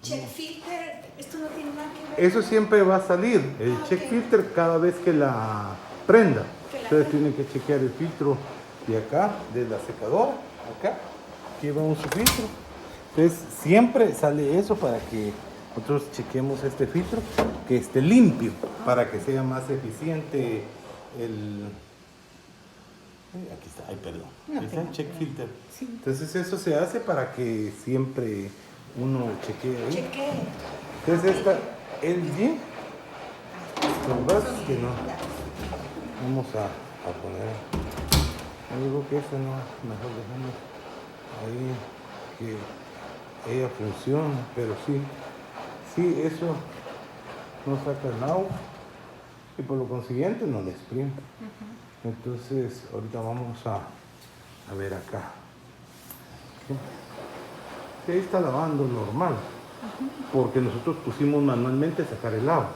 Check filter, esto no tiene nada que ver. Eso siempre va a salir, el check ok. filter cada vez que la prenda. Que la Ustedes prenda. tienen que chequear el filtro de acá, de la secadora, acá. Aquí vamos su filtro. Entonces siempre sale eso para que nosotros chequemos este filtro, que esté limpio, para que sea más eficiente el... Aquí está, ay perdón, aquí está el check filter. Sí. Entonces eso se hace para que siempre uno chequee ahí. Chequé. Entonces esta LG, lo que pasa es que no. Vamos a poner, yo digo que esta no, mejor dejamos ahí que ella funcione, pero sí, eso no saca el agua y por lo consiguiente no le exprime. Entonces ahorita vamos a ver acá. ¿Sí? Ahí está lavando normal, porque nosotros pusimos manualmente sacar el agua.